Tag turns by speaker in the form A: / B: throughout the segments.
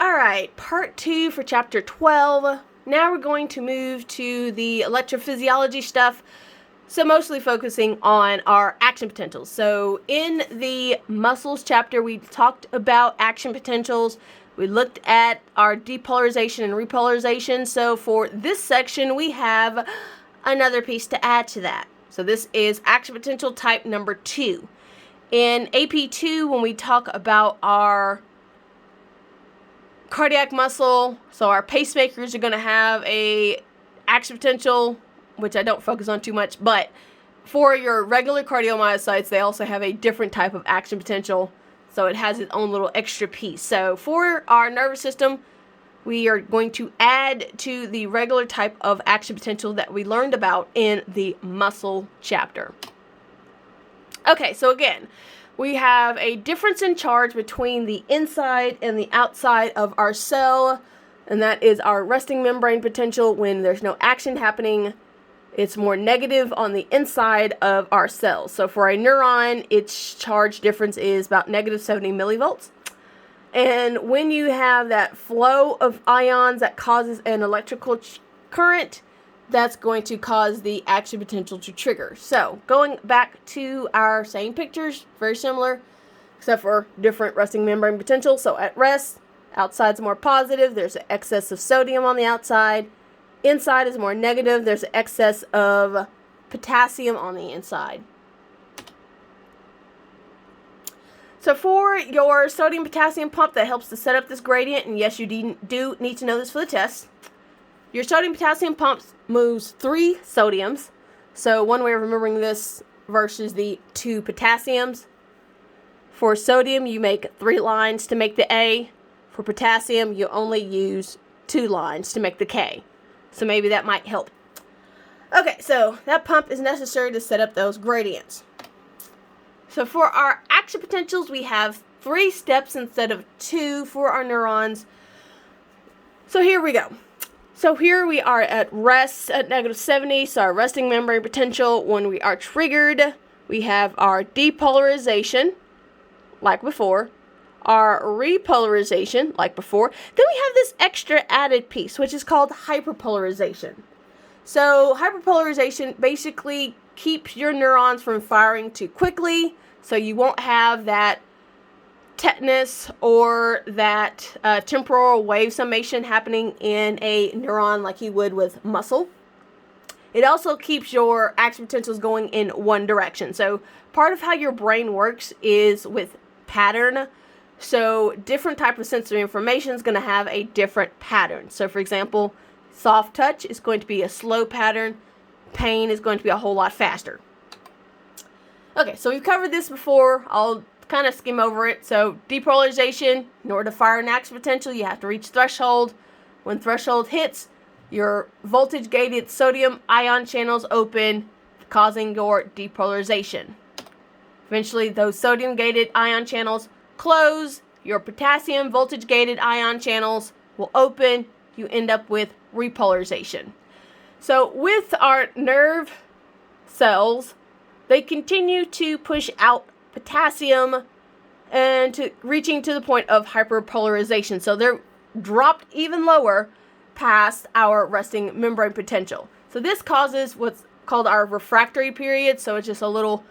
A: Alright, part 2 for chapter 12. Now we're going to move to the electrophysiology stuff, so mostly focusing on our action potentials. So in the muscles chapter, we talked about action potentials. We looked at our depolarization and repolarization. So for this section, we have another piece to add to that. So this is action potential type number 2. In AP2, when we talk about our cardiac muscle, so our pacemakers are going to have a action potential, which I don't focus on too much, but for your regular cardiomyocytes, they also have a different type of action potential, so it has its own little extra piece. So for our nervous system, we are going to add to the regular type of action potential that we learned about in the muscle chapter. Okay, so again, we have a difference in charge between the inside and the outside of our cell, and that is our resting membrane potential. When there's no action happening, it's more negative on the inside of our cells. So for a neuron, its charge difference is about negative 70 millivolts. And when you have that flow of ions that causes an electrical current, that's going to cause the action potential to trigger. So going back to our same pictures, very similar, except for different resting membrane potential. So at rest, outside's more positive, there's an excess of sodium on the outside. Inside is more negative, there's an excess of potassium on the inside. So for your sodium-potassium pump that helps to set up this gradient, and yes, you do need to know this for the test, your sodium-potassium pump moves 3 sodiums. So one way of remembering this versus the 2 potassiums. For sodium, you make 3 lines to make the A. For potassium, you only use 2 lines to make the K. So maybe that might help. Okay, so that pump is necessary to set up those gradients. So for our action potentials, we have 3 steps instead of 2 for our neurons. So here we go. So here we are at rest at negative 70, so our resting membrane potential. When we are triggered, we have our depolarization, like before, our repolarization, like before. Then we have this extra added piece, which is called hyperpolarization. So hyperpolarization basically keeps your neurons from firing too quickly, so you won't have that tetanus or that temporal wave summation happening in a neuron like you would with muscle. It also keeps your action potentials going in one direction. So part of how your brain works is with pattern. So different type of sensory information is going to have a different pattern. So for example, soft touch is going to be a slow pattern. Pain is going to be a whole lot faster. Okay, so we've covered this before. I'll kind of skim over it. So depolarization, in order to fire an action potential, you have to reach threshold. When threshold hits, your voltage gated sodium ion channels open, causing your depolarization. Eventually, those sodium gated ion channels close, your potassium voltage gated ion channels will open, you end up with repolarization. So with our nerve cells, they continue to push out potassium and reaching to the point of hyperpolarization. So they're dropped even lower past our resting membrane potential. So this causes what's called our refractory period. So it's just a little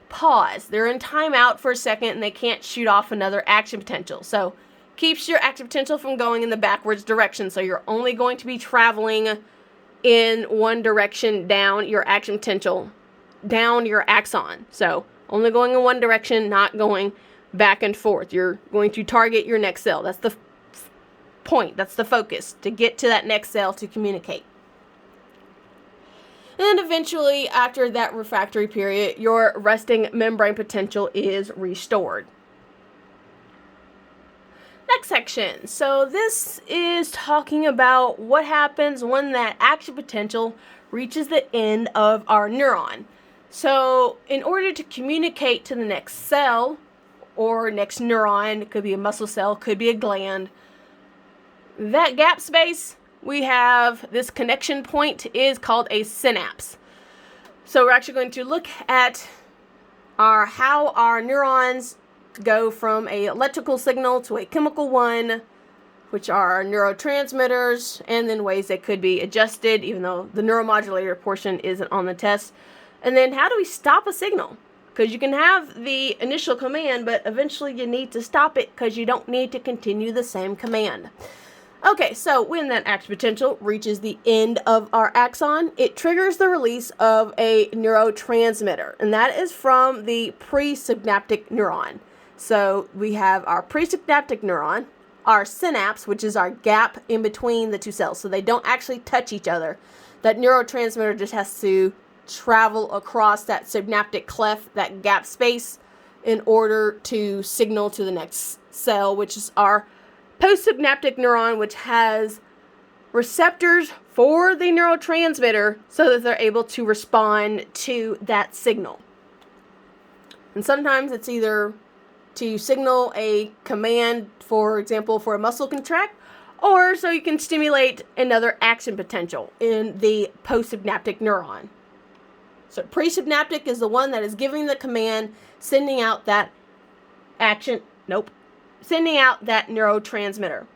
A: pause. They're in timeout for a second and they can't shoot off another action potential. So keeps your action potential from going in the backwards direction. So you're only going to be traveling in one direction down your action potential, down your axon. So only going in one direction, not going back and forth. You're going to target your next cell. That's the point. That's the focus, to get to that next cell to communicate. And eventually, after that refractory period, your resting membrane potential is restored. Next section. So this is talking about what happens when that action potential reaches the end of our neuron. So in order to communicate to the next cell or next neuron, it could be a muscle cell, could be a gland, that gap space, we have this connection point is called a synapse. So we're actually going to look at how our neurons go from a electrical signal to a chemical one, which are neurotransmitters, and then ways that could be adjusted, even though the neuromodulator portion isn't on the test. And then how do we stop a signal? Because you can have the initial command, but eventually you need to stop it because you don't need to continue the same command. Okay, so when that action potential reaches the end of our axon, it triggers the release of a neurotransmitter, and that is from the presynaptic neuron. So we have our presynaptic neuron, our synapse, which is our gap in between the two cells, so they don't actually touch each other. That neurotransmitter just has to travel across that synaptic cleft, that gap space, in order to signal to the next cell, which is our postsynaptic neuron, which has receptors for the neurotransmitter so that they're able to respond to that signal. And sometimes it's either to signal a command, for example, for a muscle contract, or so you can stimulate another action potential in the postsynaptic neuron. So presynaptic is the one that is giving the command, sending out that sending out that neurotransmitter.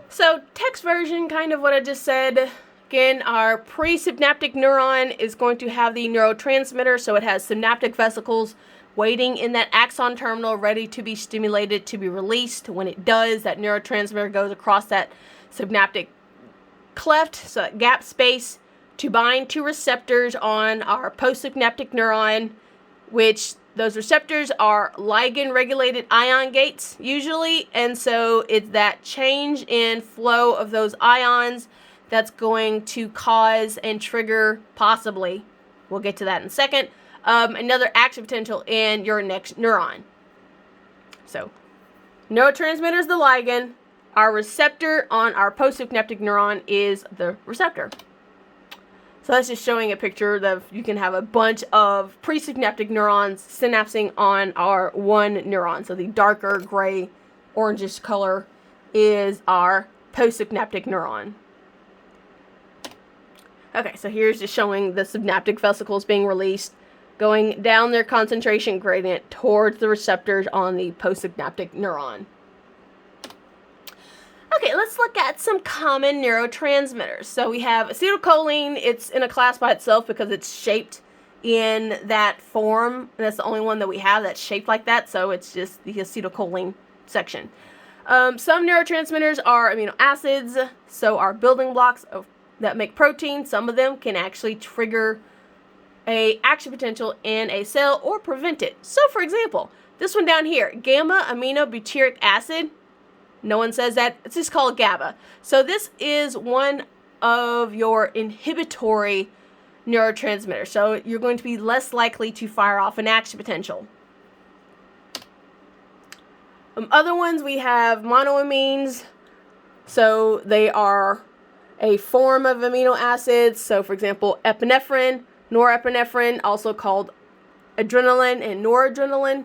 A: So text version, kind of what I just said. Again, our presynaptic neuron is going to have the neurotransmitter, so it has synaptic vesicles waiting in that axon terminal, ready to be stimulated to be released. When it does, that neurotransmitter goes across that synaptic cleft, so that gap space, to bind to receptors on our postsynaptic neuron, which those receptors are ligand-regulated ion gates, usually, and so it's that change in flow of those ions that's going to cause and trigger, possibly, we'll get to that in a second, another action potential in your next neuron. So, neurotransmitter is the ligand. Our receptor on our postsynaptic neuron is the receptor. So that's just showing a picture of, you can have a bunch of presynaptic neurons synapsing on our one neuron. So the darker gray, orangish color is our postsynaptic neuron. Okay, so here's just showing the synaptic vesicles being released, going down their concentration gradient towards the receptors on the postsynaptic neuron. Okay, let's look at some common neurotransmitters. So we have acetylcholine. It's in a class by itself because it's shaped in that form. And that's the only one that we have that's shaped like that. So it's just the acetylcholine section. Some neurotransmitters are amino acids. So are building blocks that make protein. Some of them can actually trigger a action potential in a cell or prevent it. So for example, this one down here, gamma-aminobutyric acid. No one says that. It's just called GABA. So this is one of your inhibitory neurotransmitters. So you're going to be less likely to fire off an action potential. Other ones, we have monoamines. So they are a form of amino acids. So for example, epinephrine, norepinephrine, also called adrenaline and noradrenaline.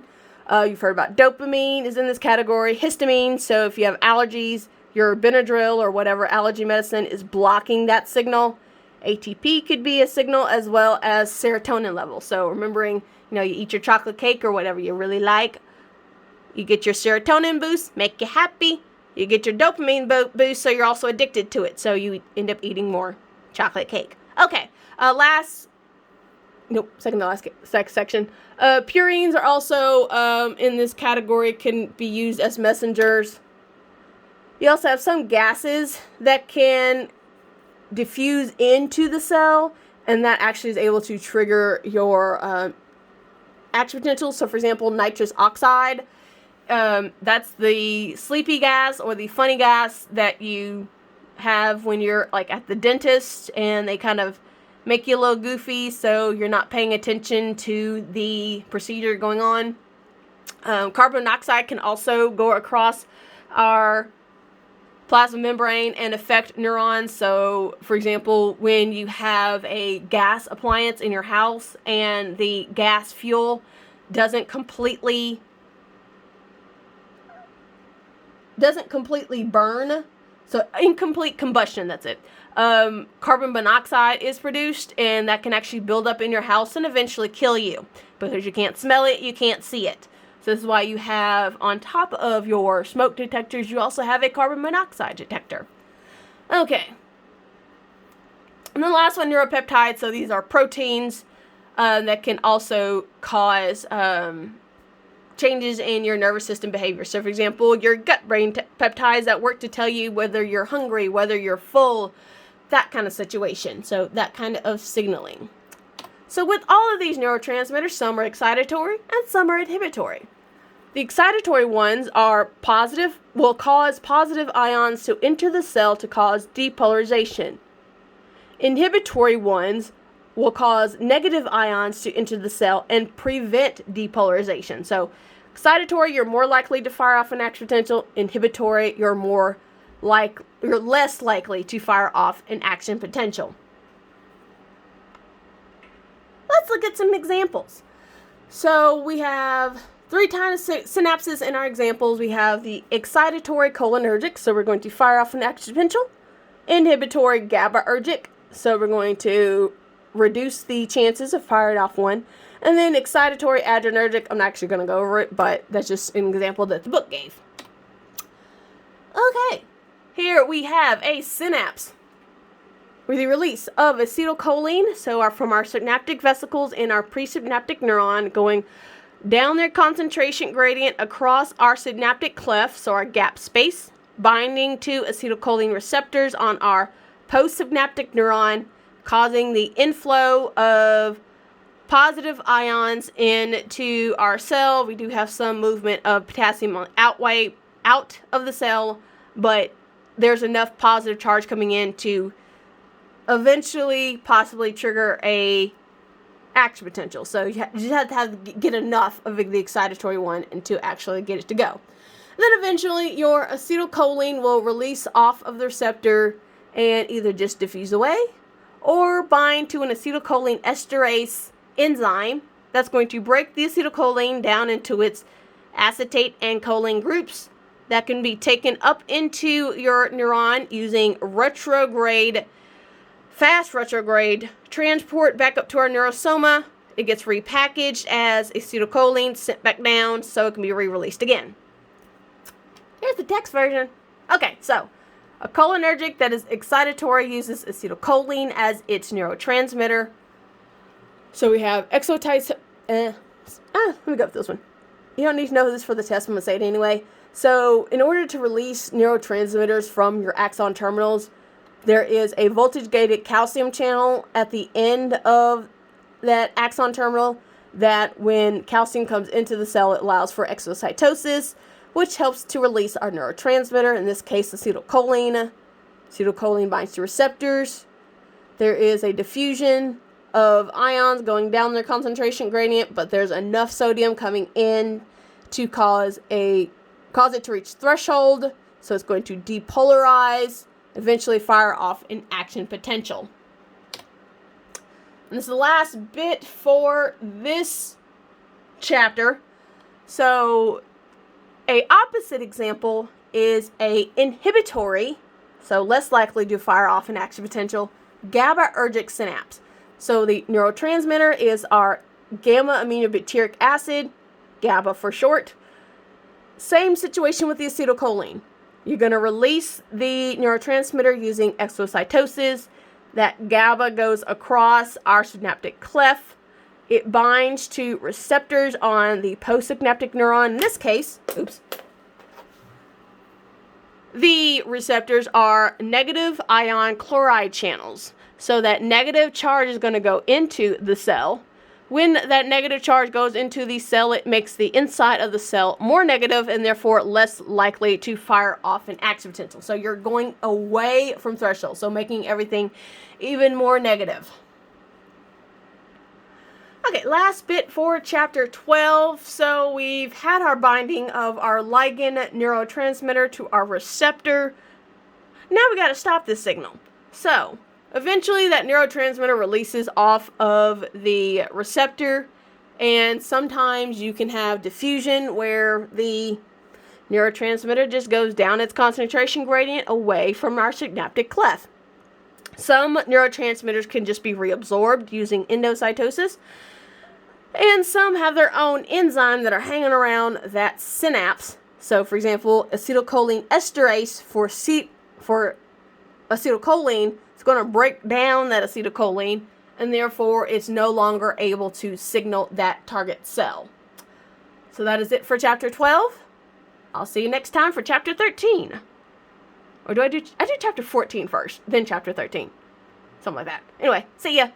A: You've heard about dopamine is in this category. Histamine, so if you have allergies, your Benadryl or whatever allergy medicine is blocking that signal. ATP could be a signal, as well as serotonin levels. So remembering, you eat your chocolate cake or whatever you really like. You get your serotonin boost, make you happy. You get your dopamine boost, so you're also addicted to it. So you end up eating more chocolate cake. Okay, second to last section. Purines are also in this category, can be used as messengers. You also have some gases that can diffuse into the cell, and that actually is able to trigger your action potential. So for example, nitrous oxide, that's the sleepy gas or the funny gas that you have when you're like at the dentist and they kind of make you a little goofy, so you're not paying attention to the procedure going on. Carbon monoxide can also go across our plasma membrane and affect neurons. So, for example, when you have a gas appliance in your house and the gas fuel doesn't completely burn, so incomplete combustion, that's it. Carbon monoxide is produced, and that can actually build up in your house and eventually kill you because you can't smell it, you can't see it. So this is why you have, on top of your smoke detectors, you also have a carbon monoxide detector. Okay. And the last one, neuropeptides. So these are proteins that can also cause changes in your nervous system behavior. So, for example, your gut-brain peptides that work to tell you whether you're hungry, whether you're full, that kind of situation. So that kind of signaling. So with all of these neurotransmitters, some are excitatory and some are inhibitory. The excitatory ones are positive, will cause positive ions to enter the cell to cause depolarization. Inhibitory ones will cause negative ions to enter the cell and prevent depolarization. So excitatory, you're more likely to fire off an action potential. Inhibitory, you're less likely to fire off an action potential. Let's look at some examples. So we have 3 kinds of synapses in our examples. We have the excitatory cholinergic, so we're going to fire off an action potential. Inhibitory GABA-ergic, so we're going to reduce the chances of firing off one. And then excitatory adrenergic, I'm not actually going to go over it, but that's just an example that the book gave. Okay, here we have a synapse with the release of acetylcholine, so from our synaptic vesicles in our presynaptic neuron, going down their concentration gradient across our synaptic cleft, so our gap space, binding to acetylcholine receptors on our postsynaptic neuron, causing the inflow of positive ions into our cell. We do have some movement of potassium out of the cell, but there's enough positive charge coming in to eventually possibly trigger a action potential. So you just have to get enough of the excitatory one and to actually get it to go. And then eventually your acetylcholine will release off of the receptor and either just diffuse away or bind to an acetylcholine esterase enzyme that's going to break the acetylcholine down into its acetate and choline groups that can be taken up into your neuron using fast retrograde transport back up to our neurosoma. It gets repackaged as acetylcholine, sent back down so it can be re-released again. Here's the text version. Okay, so a cholinergic that is excitatory uses acetylcholine as its neurotransmitter. So we have excitatory. Let me go with this one. You don't need to know this for the test. I'm going to say it anyway. So in order to release neurotransmitters from your axon terminals, there is a voltage-gated calcium channel at the end of that axon terminal that when calcium comes into the cell, it allows for excitatosis, which helps to release our neurotransmitter, in this case, acetylcholine. Acetylcholine binds to receptors. There is a diffusion of ions going down their concentration gradient, but there's enough sodium coming in to cause it to reach threshold, so it's going to depolarize, eventually fire off an action potential. And this is the last bit for this chapter. So a opposite example is a inhibitory, so less likely to fire off an action potential, GABA-ergic synapse. So the neurotransmitter is our gamma-aminobutyric acid, GABA for short. Same situation with the acetylcholine. You're going to release the neurotransmitter using excitatosis. That GABA goes across our synaptic cleft. It binds to receptors on the postsynaptic neuron. In this case, the receptors are negative ion chloride channels. So that negative charge is going to go into the cell. When that negative charge goes into the cell, it makes the inside of the cell more negative and therefore less likely to fire off an action potential. So you're going away from threshold, so making everything even more negative. Okay, last bit for chapter 12. So we've had our binding of our ligand neurotransmitter to our receptor. Now we got to stop this signal. So eventually that neurotransmitter releases off of the receptor, and sometimes you can have diffusion where the neurotransmitter just goes down its concentration gradient away from our synaptic cleft. Some neurotransmitters can just be reabsorbed using endocytosis. And some have their own enzyme that are hanging around that synapse. So, for example, acetylcholine esterase for acetylcholine is going to break down that acetylcholine, and therefore it's no longer able to signal that target cell. So that is it for chapter 12. I'll see you next time for chapter 13. Or I do chapter 14 first, then chapter 13. Something like that. Anyway, see ya.